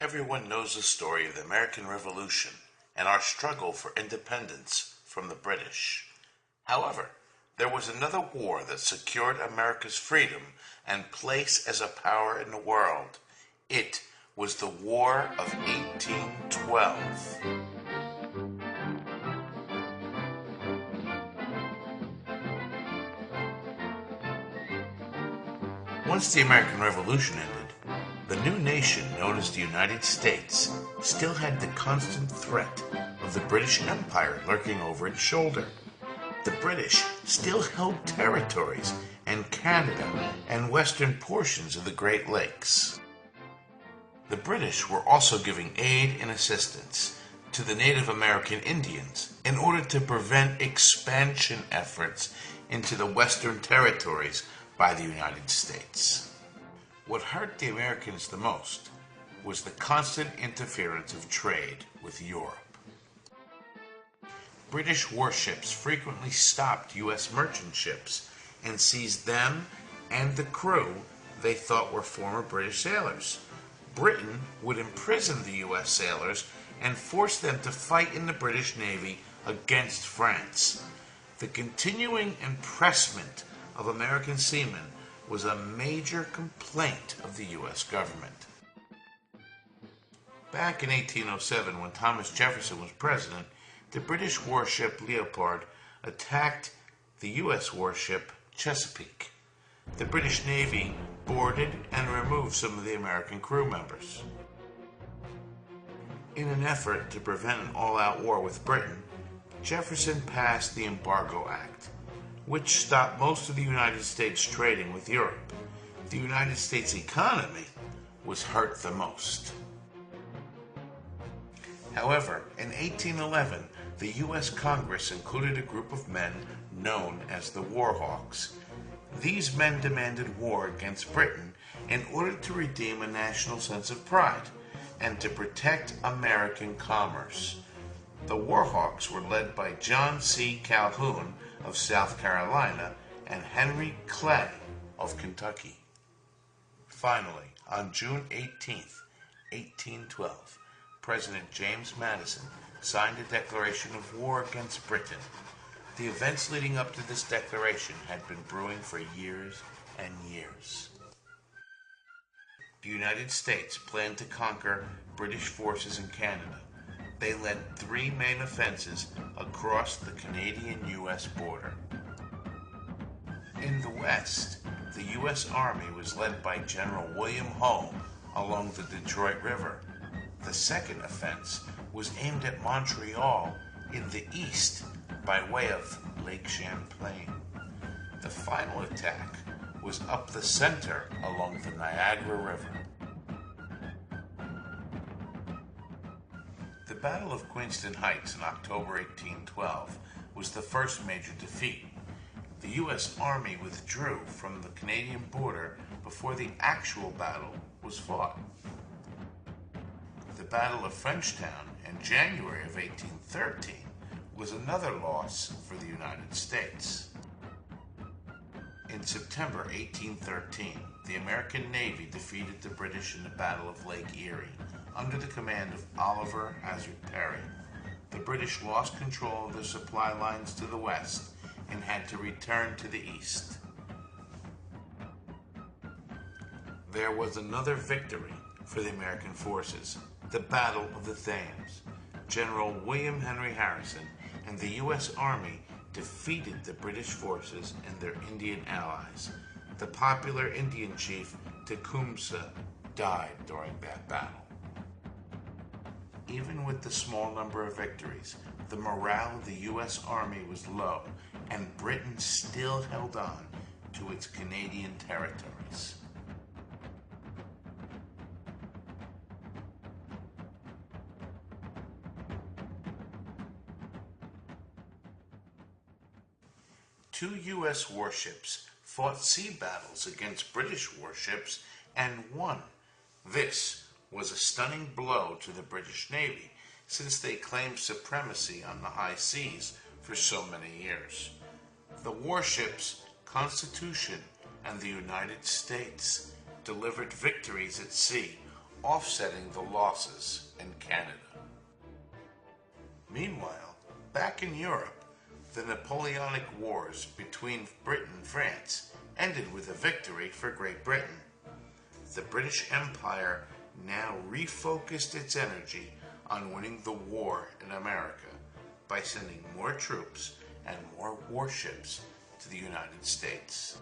Everyone knows the story of the American Revolution and our struggle for independence from the British. However, there was another war that secured America's freedom and place as a power in the world. It was the War of 1812. Once the American Revolution ended, the new nation known as the United States still had the constant threat of the British Empire lurking over its shoulder. The British still held territories in Canada and western portions of the Great Lakes. The British were also giving aid and assistance to the Native American Indians in order to prevent expansion efforts into the western territories by the United States. What hurt the Americans the most was the constant interference of trade with Europe. British warships frequently stopped U.S. merchant ships and seized them and the crew they thought were former British sailors. Britain would imprison the U.S. sailors and force them to fight in the British Navy against France. The continuing impressment of American seamen was a major complaint of the U.S. government. Back in 1807, when Thomas Jefferson was president, the British warship Leopard attacked the U.S. warship Chesapeake. The British Navy boarded and removed some of the American crew members. In an effort to prevent an all-out war with Britain, Jefferson passed the Embargo Act, which stopped most of the United States trading with Europe. The United States economy was hurt the most. However, in 1811, the U.S. Congress included a group of men known as the War Hawks. These men demanded war against Britain in order to redeem a national sense of pride and to protect American commerce. The War Hawks were led by John C. Calhoun of South Carolina and Henry Clay of Kentucky. Finally, on June 18, 1812, President James Madison signed a declaration of war against Britain. The events leading up to this declaration had been brewing for years and years. The United States planned to conquer British forces in Canada. They led 3 main offenses across the Canadian-U.S. border. In the west, the U.S. Army was led by General William Hull along the Detroit River. The second offense was aimed at Montreal in the east by way of Lake Champlain. The final attack was up the center along the Niagara River. The Battle of Queenston Heights in October 1812 was the first major defeat. The U.S. Army withdrew from the Canadian border before the actual battle was fought. The Battle of Frenchtown in January of 1813 was another loss for the United States. In September 1813, the American Navy defeated the British in the Battle of Lake Erie under the command of Oliver Hazard Perry. The British lost control of their supply lines to the west and had to return to the east. There was another victory for the American forces, the Battle of the Thames. General William Henry Harrison and the U.S. Army defeated the British forces and their Indian allies. The popular Indian chief Tecumseh died during that battle. Even with the small number of victories, the morale of the U.S. Army was low, and Britain still held on to its Canadian territories. Two U.S. warships fought sea battles against British warships and won. This was a stunning blow to the British Navy, since they claimed supremacy on the high seas for so many years. The warships Constitution and the United States delivered victories at sea offsetting the losses in Canada. Meanwhile, back in Europe, the Napoleonic Wars between Britain and France ended with a victory for Great Britain. The British Empire now refocused its energy on winning the war in America by sending more troops and more warships to the United States.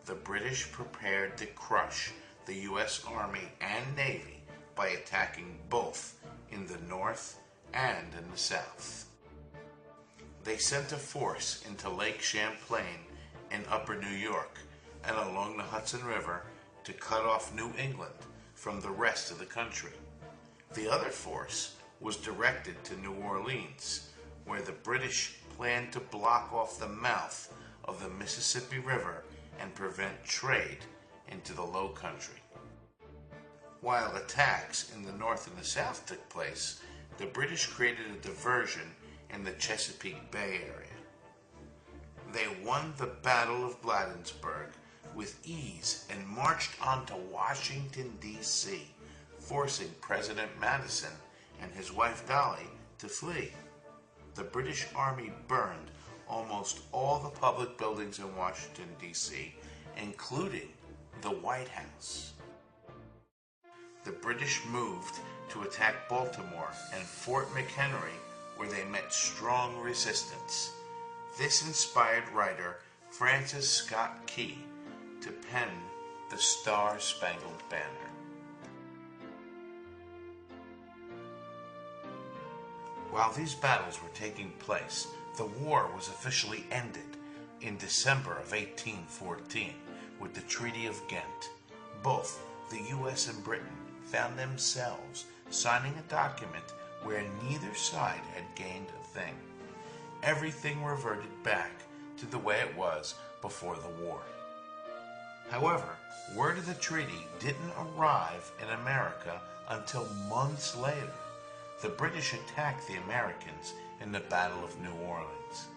The British prepared to crush the U.S. Army and Navy by attacking both in the North and in the South. They sent a force into Lake Champlain in upper New York and along the Hudson River to cut off New England from the rest of the country. The other force was directed to New Orleans, where the British planned to block off the mouth of the Mississippi River and prevent trade into the Low Country. While attacks in the North and the South took place, the British created a diversion in the Chesapeake Bay area. They won the Battle of Bladensburg with ease and marched on to Washington, D.C., forcing President Madison and his wife Dolly to flee. The British Army burned almost all the public buildings in Washington, D.C., including the White House. The British moved to attack Baltimore and Fort McHenry, where they met strong resistance. This inspired writer Francis Scott Key to pen the Star-Spangled Banner. While these battles were taking place, the war was officially ended in December of 1814 with the Treaty of Ghent. Both the U.S. and Britain found themselves signing a document where neither side had gained a thing. Everything reverted back to the way it was before the war. However, word of the treaty didn't arrive in America until months later. The British attacked the Americans in the Battle of New Orleans.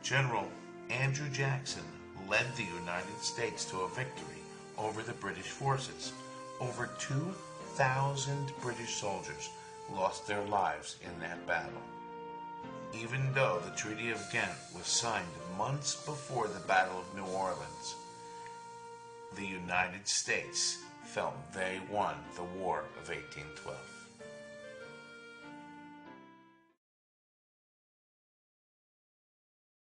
General Andrew Jackson led the United States to a victory over the British forces. Over 2,000 British soldiers lost their lives in that battle. Even though the Treaty of Ghent was signed months before the Battle of New Orleans, the United States felt they won the War of 1812.